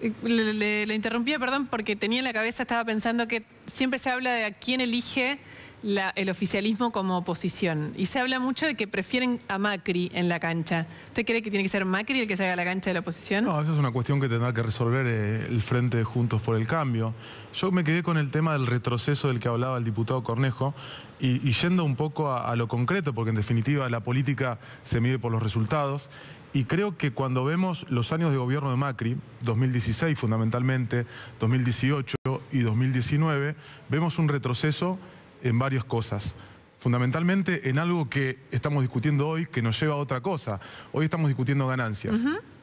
Le interrumpía, perdón, porque tenía en la cabeza, estaba pensando que siempre se habla de a quién elige el oficialismo como oposición. Y se habla mucho de que prefieren a Macri en la cancha. ¿Usted cree que tiene que ser Macri el que salga a la cancha de la oposición? No, esa es una cuestión que tendrá que resolver el Frente de Juntos por el Cambio. Yo me quedé con el tema del retroceso del que hablaba el diputado Cornejo y yendo un poco a lo concreto, porque en definitiva la política se mide por los resultados. Y creo que cuando vemos los años de gobierno de Macri, 2016 fundamentalmente, 2018 y 2019, vemos un retroceso en varias cosas. Fundamentalmente en algo que estamos discutiendo hoy, que nos lleva a otra cosa. Hoy estamos discutiendo ganancias.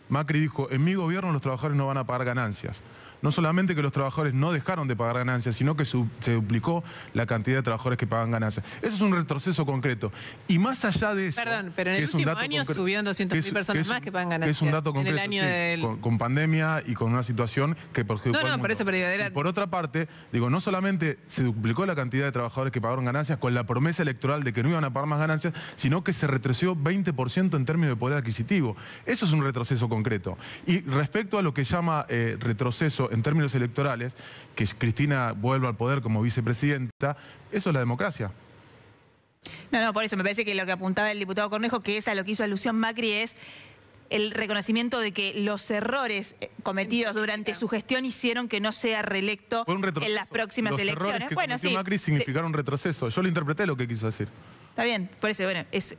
Macri dijo, en mi gobierno los trabajadores no van a pagar ganancias. No solamente que los trabajadores no dejaron de pagar ganancias, sino que se duplicó la cantidad de trabajadores que pagan ganancias. Eso es un retroceso concreto. Y más allá de eso... Perdón, pero en el último año subieron 200.000 personas más que pagan ganancias. Es un dato concreto, en el año sí, con pandemia y con una situación que perjudicó al mundo. por eso, pero y por otra parte, digo, no solamente se duplicó la cantidad de trabajadores que pagaron ganancias con la promesa electoral de que no iban a pagar más ganancias, sino que se retrocedió 20% en términos de poder adquisitivo. Eso es un retroceso concreto. Y respecto a lo que llama retroceso en términos electorales, que Cristina vuelva al poder como vicepresidenta, eso es la democracia. No, por eso me parece que lo que apuntaba el diputado Cornejo, que es a lo que hizo alusión Macri, es el reconocimiento de que los errores cometidos durante su gestión hicieron que no sea reelecto en las próximas elecciones. Los errores que cometió Macri significaron retroceso. Yo le interpreté lo que quiso decir. Está bien, por eso, bueno, es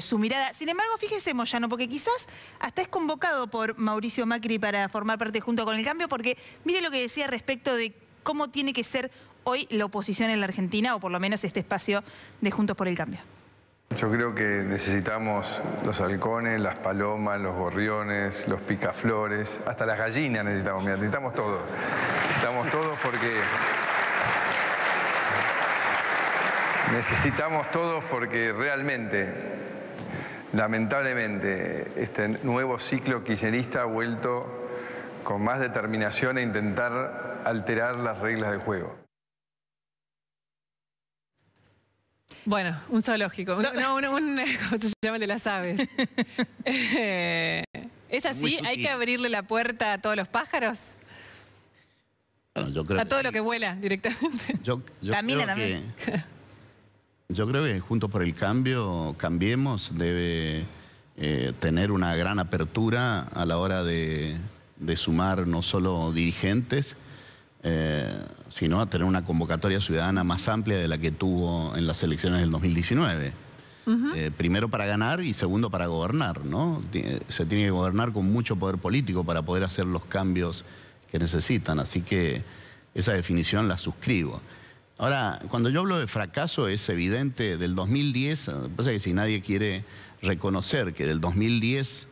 su mirada. Sin embargo, fíjese, Moyano, porque quizás hasta es convocado por Mauricio Macri para formar parte Junto con el Cambio, porque mire lo que decía respecto de cómo tiene que ser hoy la oposición en la Argentina, o por lo menos este espacio de Juntos por el Cambio. Yo creo que necesitamos los halcones, las palomas, los gorriones, los picaflores, hasta las gallinas necesitamos, mira, necesitamos todo. Necesitamos todos porque... Necesitamos todos porque realmente, lamentablemente, este nuevo ciclo kirchnerista ha vuelto con más determinación a intentar alterar las reglas del juego. Bueno, un zoológico, ¿cómo se llama? De las aves. ¿Es así? ¿Hay que abrirle la puerta a todos los pájaros? Bueno, yo creo a todo lo que vuela directamente. Yo creo que Juntos por el Cambio, Cambiemos, debe tener una gran apertura a la hora de sumar no solo dirigentes, sino a tener una convocatoria ciudadana más amplia de la que tuvo en las elecciones del 2019. Primero para ganar y segundo para gobernar, ¿no? Se tiene que gobernar con mucho poder político para poder hacer los cambios que necesitan, así que esa definición la suscribo. Ahora, cuando yo hablo de fracaso es evidente del 2010, lo que pasa es que si nadie quiere reconocer que del 2010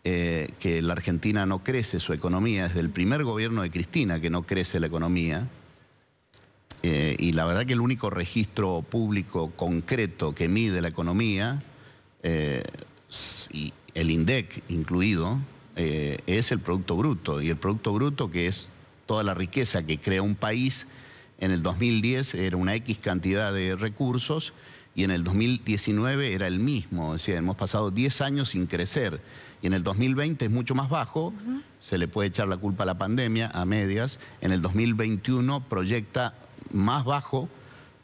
que la Argentina no crece su economía, desde el primer gobierno de Cristina que no crece la economía, y la verdad que el único registro público concreto que mide la economía, y el INDEC incluido, es el Producto Bruto, y el Producto Bruto, que es toda la riqueza que crea un país, en el 2010 era una X cantidad de recursos y en el 2019 era el mismo. Es decir, hemos pasado 10 años sin crecer y en el 2020 es mucho más bajo. Se le puede echar la culpa a la pandemia, a medias. En el 2021 proyecta más bajo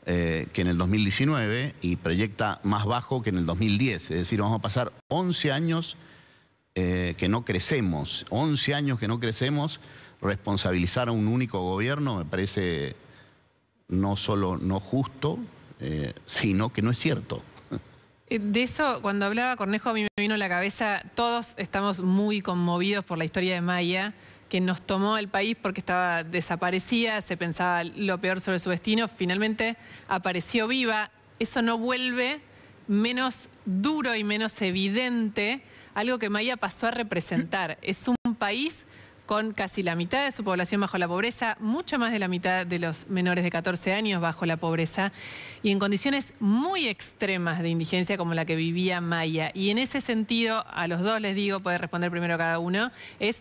que en el 2019 y proyecta más bajo que en el 2010. Es decir, vamos a pasar 11 años que no crecemos. 11 años que no crecemos. Responsabilizar a un único gobierno me parece no solo no justo, sino que no es cierto. De eso, cuando hablaba Cornejo, a mí me vino a la cabeza, todos estamos muy conmovidos por la historia de Maya, que nos tomó el país porque estaba desaparecida, se pensaba lo peor sobre su destino, finalmente apareció viva. Eso no vuelve menos duro y menos evidente algo que Maya pasó a representar. Es un país con casi la mitad de su población bajo la pobreza, mucho más de la mitad de los menores de 14 años bajo la pobreza, y en condiciones muy extremas de indigencia como la que vivía Maya. Y en ese sentido, a los dos les digo, puede responder primero cada uno,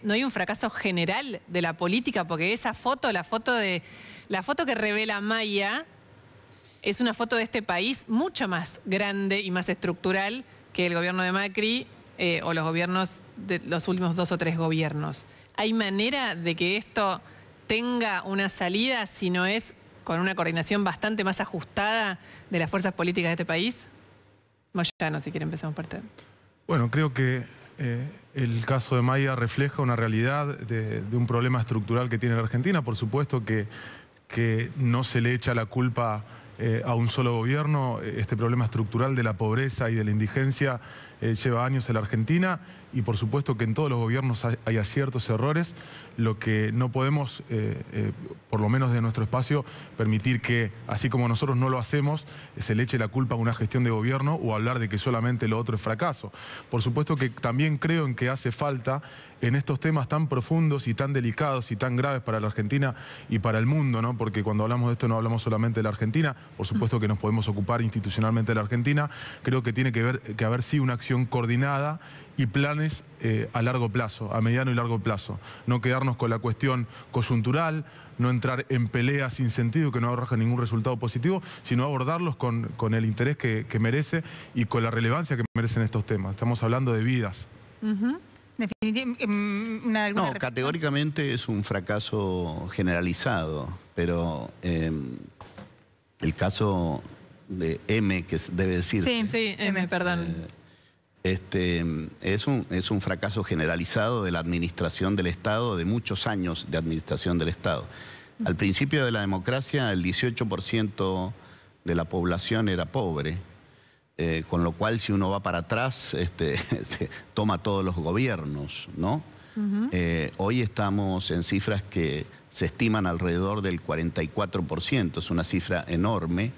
no hay un fracaso general de la política, porque esa foto, la foto que revela Maya, es una foto de este país mucho más grande y más estructural que el gobierno de Macri o los gobiernos de los últimos 2 o 3 gobiernos. ¿Hay manera de que esto tenga una salida si no es con una coordinación bastante más ajustada de las fuerzas políticas de este país? Moyano, si quiere empezamos por usted. Bueno, creo que el caso de Maya refleja una realidad de un problema estructural que tiene la Argentina. Por supuesto que no se le echa la culpa a un solo gobierno. Este problema estructural de la pobreza y de la indigencia lleva años en la Argentina, y por supuesto que en todos los gobiernos hay aciertos, errores. Lo que no podemos, por lo menos de nuestro espacio, permitir que, así como nosotros no lo hacemos, se le eche la culpa a una gestión de gobierno o hablar de que solamente lo otro es fracaso. Por supuesto que también creo en que hace falta, en estos temas tan profundos y tan delicados y tan graves para la Argentina y para el mundo, ¿no? Porque cuando hablamos de esto no hablamos solamente de la Argentina. Por supuesto que nos podemos ocupar institucionalmente de la Argentina. Creo que tiene que haber sí una acción coordinada y planes a largo plazo, a mediano y largo plazo. No quedarnos con la cuestión coyuntural, no entrar en peleas sin sentido que no arroja ningún resultado positivo, sino abordarlos con el interés que merece y con la relevancia que merecen estos temas. Estamos hablando de vidas. No, categóricamente es un fracaso generalizado, pero el caso de M, que debe decir... Sí, M, perdón. Es un fracaso generalizado de la administración del Estado, de muchos años de administración del Estado. Al principio de la democracia, el 18% de la población era pobre, con lo cual, si uno va para atrás, toma todos los gobiernos, ¿no? Hoy estamos en cifras que se estiman alrededor del 44%, es una cifra enorme.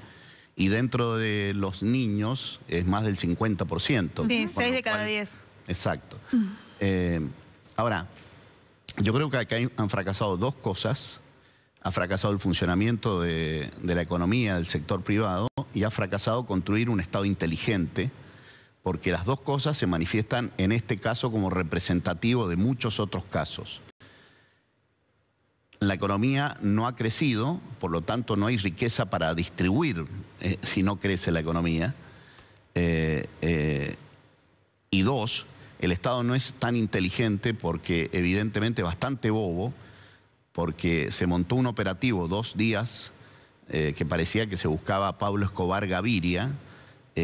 Y dentro de los niños es más del 50%. Sí, 6 de cada 10. Exacto. Ahora, yo creo que acá han fracasado dos cosas. Ha fracasado el funcionamiento de la economía, del sector privado, y ha fracasado construir un Estado inteligente, porque las dos cosas se manifiestan en este caso como representativo de muchos otros casos. La economía no ha crecido, por lo tanto no hay riqueza para distribuir si no crece la economía. Y dos, el Estado no es tan inteligente porque evidentemente bastante bobo, porque se montó un operativo 2 días que parecía que se buscaba a Pablo Escobar Gaviria,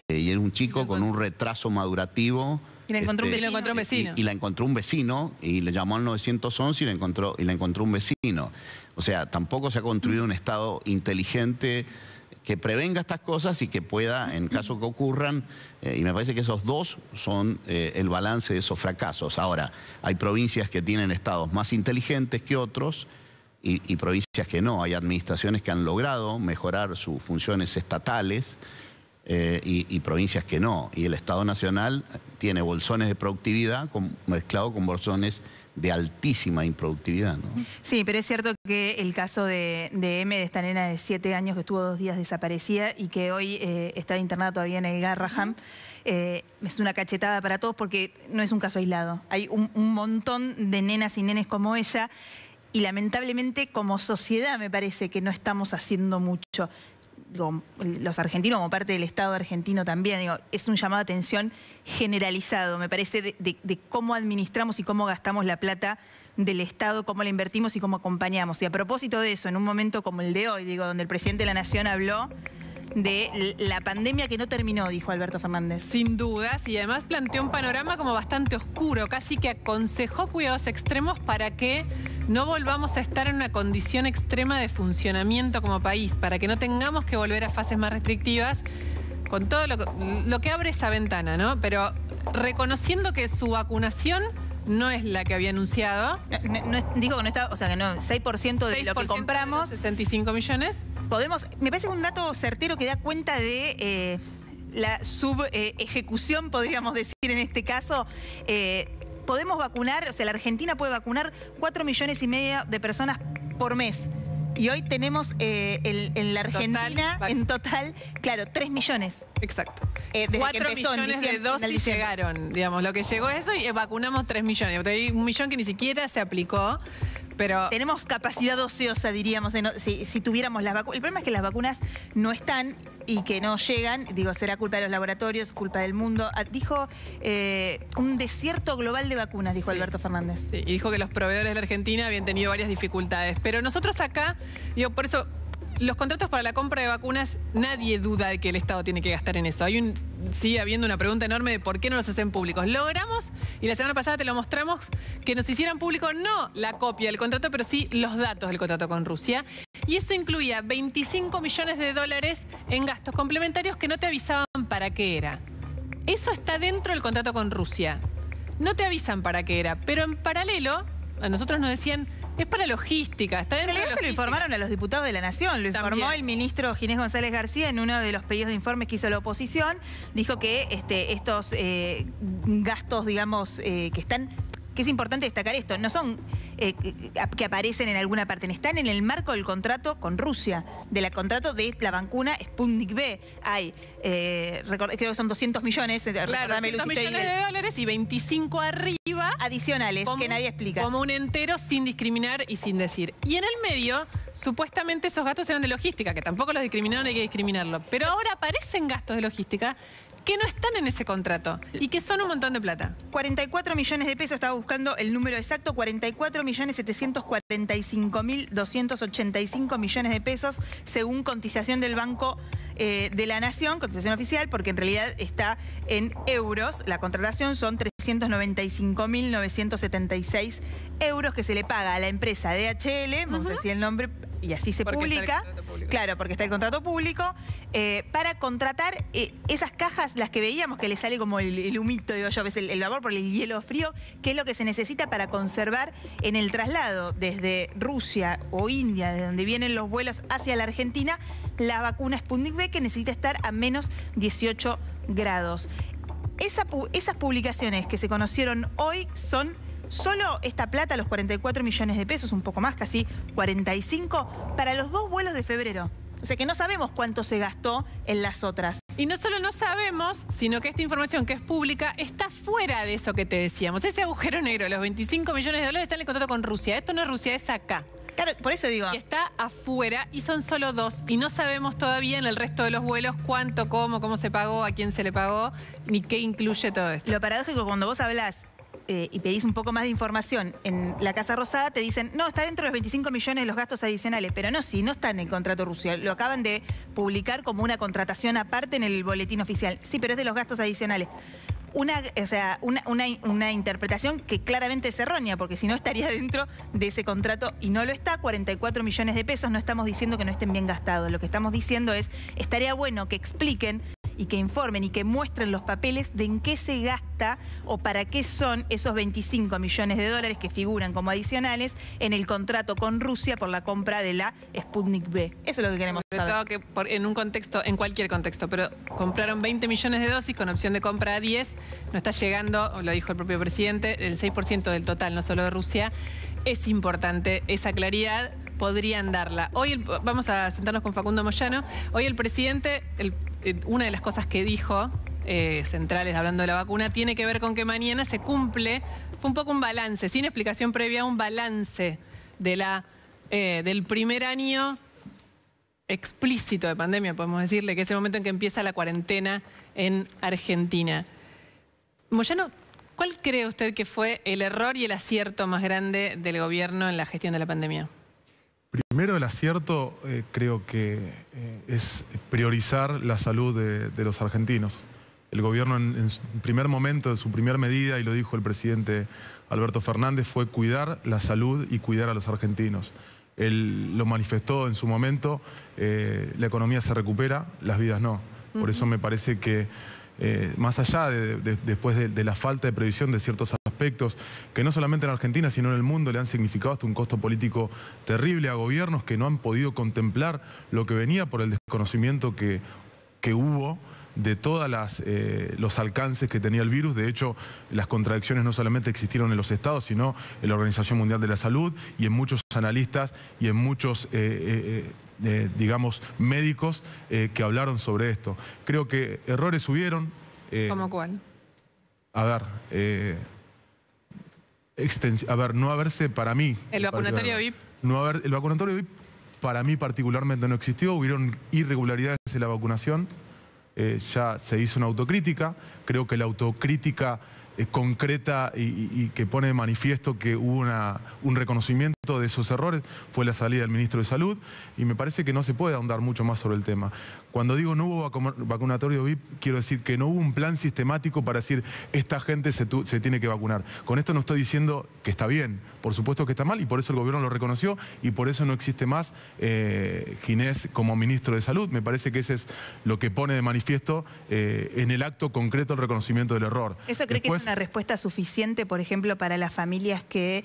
y era un chico con un retraso madurativo. Y la encontró un vecino. Y la encontró un vecino, y le llamó al 911 y la encontró un vecino. O sea, tampoco se ha construido un Estado inteligente que prevenga estas cosas y que pueda, en caso que ocurran, y me parece que esos dos son el balance de esos fracasos. Ahora, hay provincias que tienen estados más inteligentes que otros y provincias que no. Hay administraciones que han logrado mejorar sus funciones estatales, y provincias que no. Y el Estado Nacional tiene bolsones de productividad mezclado con bolsones de altísima improductividad, ¿no? Sí, pero es cierto que el caso de M, de esta nena de 7 años que estuvo 2 días desaparecida y que hoy está internada todavía en el Garrahan, es una cachetada para todos porque no es un caso aislado. Hay un montón de nenas y nenes como ella, y lamentablemente como sociedad me parece que no estamos haciendo mucho. Digo, los argentinos, como parte del Estado argentino también, digo, es un llamado de atención generalizado, me parece, de cómo administramos y cómo gastamos la plata del Estado, cómo la invertimos y cómo acompañamos. Y a propósito de eso, en un momento como el de hoy, digo, donde el presidente de la Nación habló de la pandemia que no terminó, dijo Alberto Fernández. Sin dudas, y además planteó un panorama como bastante oscuro, casi que aconsejó cuidados extremos para que no volvamos a estar en una condición extrema de funcionamiento como país, para que no tengamos que volver a fases más restrictivas, con todo lo que abre esa ventana, ¿no? Pero reconociendo que su vacunación no es la que había anunciado. Digo que no está, o sea que no, 6% de lo que compramos. 65 millones. Me parece un dato certero que da cuenta de la subejecución, podríamos decir en este caso. Podemos vacunar, o sea, la Argentina puede vacunar 4,5 millones de personas por mes. Y hoy tenemos en la Argentina, en total, claro, 3 millones. Exacto. Desde 4 millones de dosis llegaron, digamos. Lo que llegó es eso y vacunamos 3 millones. Hay 1 millón que ni siquiera se aplicó. Pero tenemos capacidad ociosa, diríamos, si tuviéramos las vacunas. El problema es que las vacunas no están y que no llegan. Digo, será culpa de los laboratorios, culpa del mundo. Dijo un desierto global de vacunas, dijo Alberto Fernández. Sí, y dijo que los proveedores de la Argentina habían tenido varias dificultades. Pero nosotros acá, digo, por eso, los contratos para la compra de vacunas, nadie duda de que el Estado tiene que gastar en eso. Sigue habiendo una pregunta enorme de por qué no los hacen públicos. Logramos, y la semana pasada te lo mostramos, que nos hicieran público no la copia del contrato, pero sí los datos del contrato con Rusia. Y eso incluía 25 millones de dólares en gastos complementarios que no te avisaban para qué era. Eso está dentro del contrato con Rusia. No te avisan para qué era, pero en paralelo, a nosotros nos decían, es para logística, está dentro de logística. Se lo informaron a los diputados de la Nación, lo informó el ministro Ginés González García en uno de los pedidos de informes que hizo la oposición. Dijo que estos gastos, digamos, que es importante destacar esto, no son que aparecen en alguna parte, están en el marco del contrato con Rusia, del contrato de la vacuna Sputnik V. Hay, creo que son 200 millones, claro, 200 millones de dólares y 25 arriba adicionales que nadie explica. Como un entero sin discriminar y sin decir. Y en el medio, supuestamente esos gastos eran de logística, que tampoco los discriminaron, hay que discriminarlo. Pero ahora aparecen gastos de logística que no están en ese contrato y que son un montón de plata. 44 millones de pesos, estaba buscando el número exacto, 44.745.285 millones de pesos, según cotización del Banco de la Nación, cotización oficial, porque en realidad está en euros. La contratación son 395.976 euros que se le paga a la empresa DHL, vamos a decir el nombre, y así se publica. Claro, porque está el contrato público, para contratar esas cajas, las que veíamos que le sale como el humito, digo yo, ves el vapor por el hielo frío, que es lo que se necesita para conservar en el traslado desde Rusia o India, de donde vienen los vuelos hacia la Argentina, la vacuna Sputnik V, que necesita estar a menos 18 grados. Esas publicaciones que se conocieron hoy son solo esta plata, los 44 millones de pesos, un poco más, casi 45, para los 2 vuelos de febrero. O sea que no sabemos cuánto se gastó en las otras. Y no solo no sabemos, sino que esta información que es pública está fuera de eso que te decíamos. Ese agujero negro, los 25 millones de dólares, está en el contrato con Rusia. Esto no es Rusia, es acá. Claro, por eso digo. Y está afuera y son solo 2. Y no sabemos todavía en el resto de los vuelos cuánto, cómo se pagó, a quién se le pagó, ni qué incluye todo esto. Lo paradójico, cuando vos hablás y pedís un poco más de información en la Casa Rosada, te dicen, no, está dentro de los 25 millones de los gastos adicionales. Pero no, sí, no está en el contrato Rusia. Lo acaban de publicar como una contratación aparte en el boletín oficial. Sí, pero es de los gastos adicionales. Una interpretación que claramente es errónea, porque si no estaría dentro de ese contrato y no lo está. 44 millones de pesos, no estamos diciendo que no estén bien gastados. Lo que estamos diciendo es, estaría bueno que expliquen y que informen y que muestren los papeles de en qué se gasta o para qué son esos 25 millones de dólares que figuran como adicionales en el contrato con Rusia por la compra de la Sputnik V. Eso es lo que queremos saber. Que en un contexto, en cualquier contexto, pero compraron 20 millones de dosis con opción de compra a 10, no está llegando, lo dijo el propio presidente, el 6% del total, no solo de Rusia. Es importante esa claridad. Podrían darla. Hoy vamos a sentarnos con Facundo Moyano. Hoy el presidente, una de las cosas que dijo, centrales hablando de la vacuna, tiene que ver con que mañana se cumple, fue un poco un balance, sin explicación previa, un balance de del primer año explícito de pandemia, podemos decirle, que es el momento en que empieza la cuarentena en Argentina. Moyano, ¿cuál cree usted que fue el error y el acierto más grande del gobierno en la gestión de la pandemia? Primero, el acierto creo que es priorizar la salud de los argentinos. El gobierno en su primer momento, en su primer medida, y lo dijo el presidente Alberto Fernández, fue cuidar la salud y cuidar a los argentinos. Él lo manifestó en su momento, la economía se recupera, las vidas no. Por eso me parece que más allá después de la falta de previsión de ciertos aspectos que no solamente en Argentina sino en el mundo le han significado hasta un costo político terrible a gobiernos que no han podido contemplar lo que venía por el desconocimiento que hubo de todos los alcances que tenía el virus. De hecho, las contradicciones no solamente existieron en los estados, sino en la Organización Mundial de la Salud y en muchos analistas y en muchos, digamos, médicos que hablaron sobre esto. Creo que errores hubieron. ¿Cómo cuál? A ver, no haberse, para mí... El vacunatorio VIP. El vacunatorio VIP, para mí particularmente, no existió. Hubieron irregularidades en la vacunación. Ya se hizo una autocrítica. Creo que la autocrítica concreta y que pone de manifiesto que hubo un reconocimiento de esos errores fue la salida del ministro de Salud, y me parece que no se puede ahondar mucho más sobre el tema. Cuando digo no hubo vacunatorio VIP, quiero decir que no hubo un plan sistemático para decir esta gente se tiene que vacunar. Con esto no estoy diciendo que está bien, por supuesto que está mal, y por eso el gobierno lo reconoció, y por eso no existe más Ginés como ministro de Salud. Me parece que ese es lo que pone de manifiesto en el acto concreto el reconocimiento del error. ¿Eso cree que es una respuesta suficiente, por ejemplo, para las familias que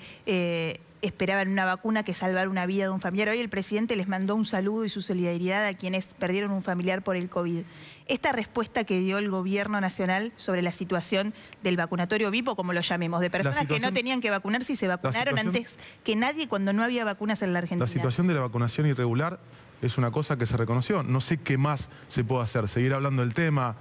esperaban una vacuna que salvar una vida de un familiar? Hoy el presidente les mandó un saludo y su solidaridad a quienes perdieron un familiar por el COVID. Esta respuesta que dio el gobierno nacional sobre la situación del vacunatorio VIP, o como lo llamemos, de personas que no tenían que vacunarse y se vacunaron antes que nadie cuando no había vacunas en la Argentina. La situación de la vacunación irregular es una cosa que se reconoció. No sé qué más se puede hacer. Seguir hablando del tema,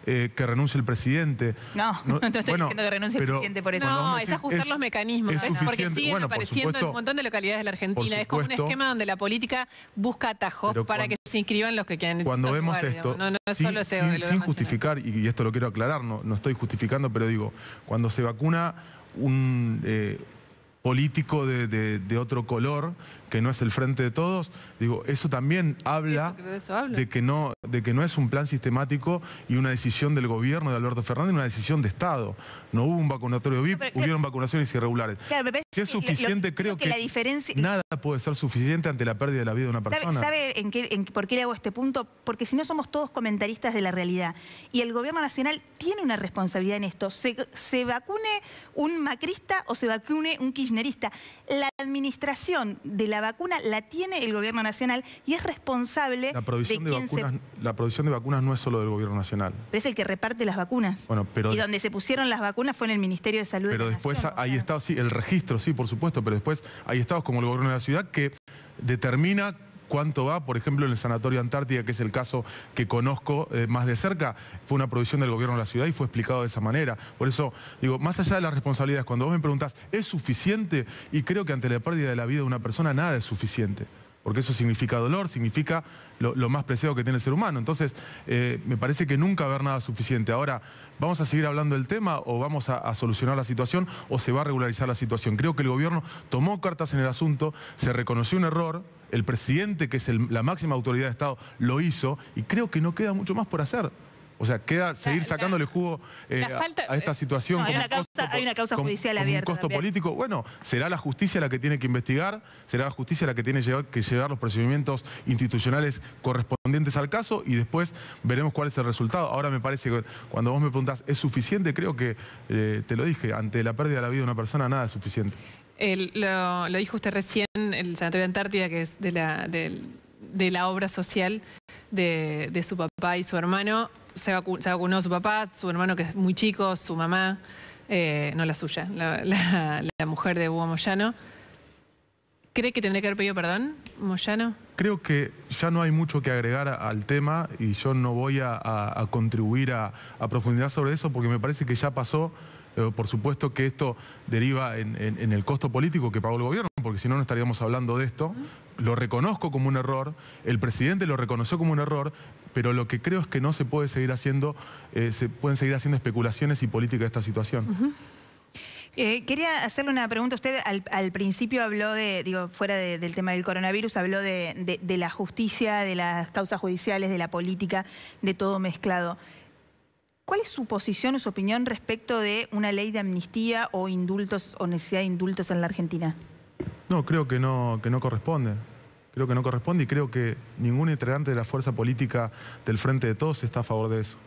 que renuncie el presidente. No estoy diciendo que renuncie el presidente por eso. No, es ajustar los mecanismos. Porque siguen apareciendo en un montón de localidades de la Argentina. Es como un esquema donde la política busca atajos para que se inscriban los que quieran. Cuando vemos esto, sin justificar, y esto lo quiero aclarar, no estoy justificando, pero digo, cuando se vacuna un político de otro color, que no es el Frente de Todos, digo, eso también habla de que no es un plan sistemático y una decisión del gobierno de Alberto Fernández, una decisión de Estado. No hubo un vacunatorio VIP, hubieron vacunaciones irregulares. Claro, ¿Qué es suficiente? Creo que la diferencia... nada puede ser suficiente ante la pérdida de la vida de una persona. ¿Sabe por qué le hago este punto? Porque si no somos todos comentaristas de la realidad. Y el gobierno nacional tiene una responsabilidad en esto. Se vacune un macrista o se vacune un kirchnerista. La administración de la vacuna la tiene el gobierno nacional y es responsable la provisión de vacunas no es solo del gobierno nacional. Pero es el que reparte las vacunas. Bueno, pero... Y donde se pusieron las vacunas fue en el Ministerio de Salud. Pero después hay estados, sí, el registro, sí, por supuesto, pero después hay estados como el gobierno de la ciudad que determina cuánto va. Por ejemplo, en el Sanatorio Antártida, que es el caso que conozco más de cerca, fue una provisión del gobierno de la ciudad y fue explicado de esa manera. Por eso, digo, más allá de las responsabilidades, cuando vos me preguntás, ¿es suficiente? Y creo que ante la pérdida de la vida de una persona nada es suficiente. Porque eso significa dolor, significa lo más preciado que tiene el ser humano. Entonces, me parece que nunca va a haber nada suficiente. Ahora, ¿vamos a seguir hablando del tema o vamos a solucionar la situación o se va a regularizar la situación? Creo que el gobierno tomó cartas en el asunto, se reconoció un error, el presidente, que es la máxima autoridad de Estado, lo hizo, y creo que no queda mucho más por hacer. O sea, queda seguir sacándole jugo a esta situación. Hay una causa judicial abierta. Un costo político. Bueno, será la justicia la que tiene que investigar, será la justicia la que tiene que llevar los procedimientos institucionales correspondientes al caso, y después veremos cuál es el resultado. Ahora me parece que cuando vos me preguntás, ¿es suficiente? Creo que, te lo dije, ante la pérdida de la vida de una persona nada es suficiente. Lo dijo usted recién, el Sanatorio Antártida, que es de la obra social de su papá y su hermano. Se vacunó su papá, su hermano, que es muy chico, su mamá, no la suya, la mujer de Hugo Moyano. ¿Cree que tendría que haber pedido perdón, Moyano? Creo que ya no hay mucho que agregar al tema, y yo no voy a contribuir a profundidad sobre eso, porque me parece que ya pasó. Por supuesto que esto deriva en el costo político que pagó el gobierno, porque si no, no estaríamos hablando de esto. Lo reconozco como un error, el presidente lo reconoció como un error, pero lo que creo es que no se puede seguir haciendo, se pueden seguir haciendo especulaciones y política de esta situación. Quería hacerle una pregunta. Usted al principio habló fuera del tema del coronavirus, habló de la justicia, de las causas judiciales, de la política, de todo mezclado. ¿Cuál es su posición o su opinión respecto de una ley de amnistía o indultos o necesidad de indultos en la Argentina? No, creo que no corresponde. Creo que no corresponde, y creo que ningún integrante de la fuerza política del Frente de Todos está a favor de eso.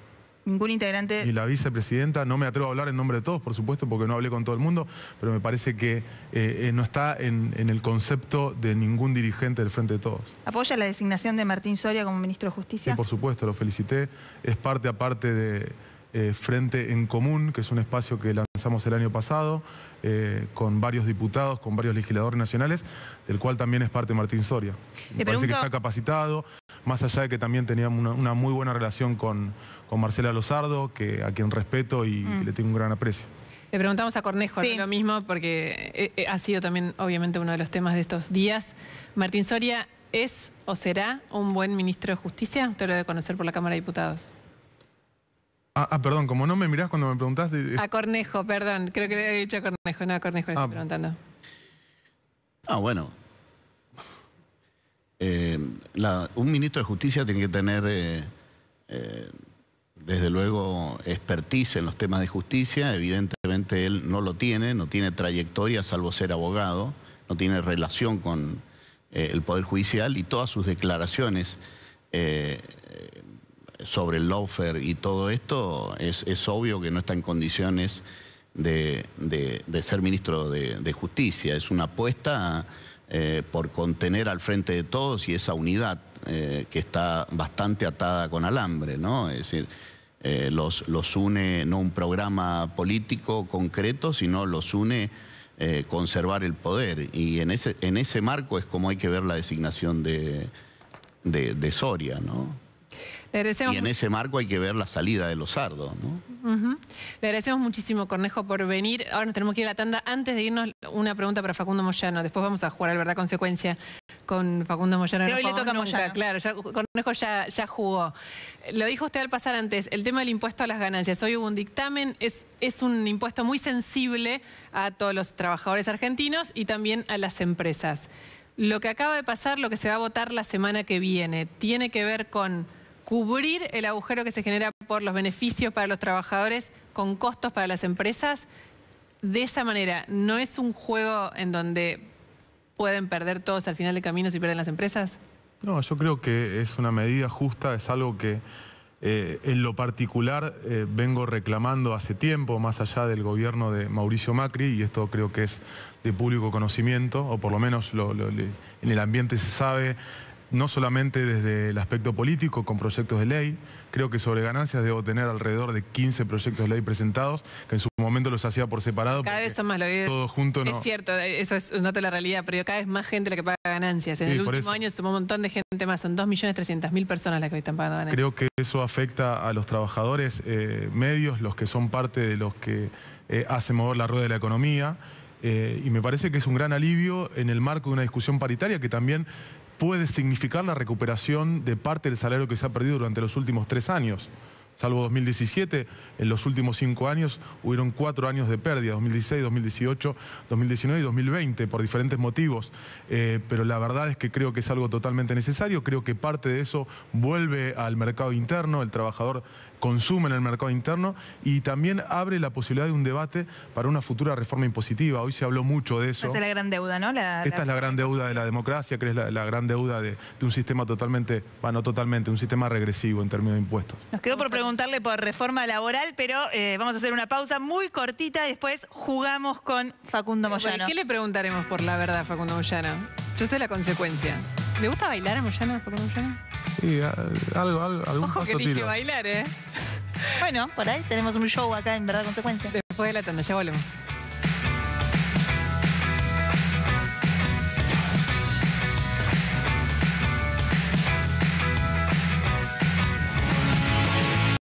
Ningún integrante... Y la vicepresidenta, no me atrevo a hablar en nombre de todos, por supuesto, porque no hablé con todo el mundo, pero me parece que no está en el concepto de ningún dirigente del Frente de Todos. ¿Apoya la designación de Martín Soria como ministro de Justicia? Sí, por supuesto, lo felicité. Es parte aparte de Frente en Común, que es un espacio que lanzamos el año pasado, con varios diputados, con varios legisladores nacionales, del cual también es parte Martín Soria. Me parece que está capacitado, más allá de que también teníamos una muy buena relación con Marcela Lozardo, a quien respeto y que le tengo un gran aprecio. Le preguntamos a Cornejo Sí. lo mismo porque ha sido también obviamente uno de los temas de estos días. Martín Soria, ¿es o será un buen ministro de Justicia? Usted lo debe conocer por la Cámara de Diputados. Perdón, como no me mirás cuando me preguntás... A Cornejo, perdón, creo que le había dicho a Cornejo, no a Cornejo le estoy preguntando. Bueno. Un ministro de Justicia tiene que tener, desde luego, expertise en los temas de justicia. Evidentemente él no lo tiene, no tiene trayectoria, salvo ser abogado, no tiene relación con el Poder Judicial, y todas sus declaraciones sobre el lawfare y todo esto, es obvio que no está en condiciones de ser ministro de Justicia. Es una apuesta por contener al frente de todos y esa unidad que está bastante atada con alambre, ¿no? Es decir, los une no un programa político concreto, sino los une conservar el poder. Y en ese marco es como hay que ver la designación de Soria, ¿no? Y en ese marco hay que ver la salida de Losardo, ¿no? Le agradecemos muchísimo, Cornejo, por venir. Ahora nos tenemos que ir a la tanda. Antes de irnos, una pregunta para Facundo Moyano. Después vamos a jugar al Verdad Consecuencia con Facundo Moyano. Que hoy le toca a Moyano. Claro, Cornejo ya jugó. Lo dijo usted al pasar antes, el tema del impuesto a las ganancias. Hoy hubo un dictamen, es un impuesto muy sensible a todos los trabajadores argentinos y también a las empresas. Lo que acaba de pasar, lo que se va a votar la semana que viene, tiene que ver con cubrir el agujero que se genera por los beneficios para los trabajadores con costos para las empresas. De esa manera, ¿no es un juego en donde pueden perder todos al final del camino si pierden las empresas? No, yo creo que es una medida justa, es algo que en lo particular vengo reclamando hace tiempo, más allá del gobierno de Mauricio Macri, y esto creo que es de público conocimiento, o por lo menos en el ambiente se sabe, no solamente desde el aspecto político, con proyectos de ley. Creo que sobre ganancias debo tener alrededor de 15 proyectos de ley presentados, que en su momento los hacía por separado. Cada vez son más. Todo junto no. Es cierto, eso es un dato de la realidad, pero cada vez más gente la que paga ganancias. En el último año sumó un montón de gente más, son 2.300.000 personas las que hoy están pagando ganancias. Creo que eso afecta a los trabajadores medios, los que son parte de los que hacen mover la rueda de la economía, y me parece que es un gran alivio en el marco de una discusión paritaria que también puede significar la recuperación de parte del salario que se ha perdido durante los últimos 3 años. Salvo 2017, en los últimos 5 años hubieron 4 años de pérdida, 2016, 2018, 2019 y 2020, por diferentes motivos. Pero la verdad es que creo que es algo totalmente necesario. Creo que parte de eso vuelve al mercado interno, el trabajador consume en el mercado interno, y también abre la posibilidad de un debate para una futura reforma impositiva. Hoy se habló mucho de eso. Esta es la gran deuda, ¿no? Esta es la gran deuda de la democracia, que es la gran deuda de un sistema totalmente, bueno, totalmente, un sistema regresivo en términos de impuestos. Nos quedó por preguntarle por reforma laboral, pero vamos a hacer una pausa muy cortita y después jugamos con Facundo Moyano. ¿Qué le preguntaremos por la verdad, Facundo Moyano? Yo sé la consecuencia. ¿Le gusta bailar a Moyano, Facundo Moyano? Sí, algún Ojo que paso dije tiro. bailar, ¿eh? Bueno, por ahí tenemos un show acá en Verdad Consecuencia. Después de la tanda, ya volvemos.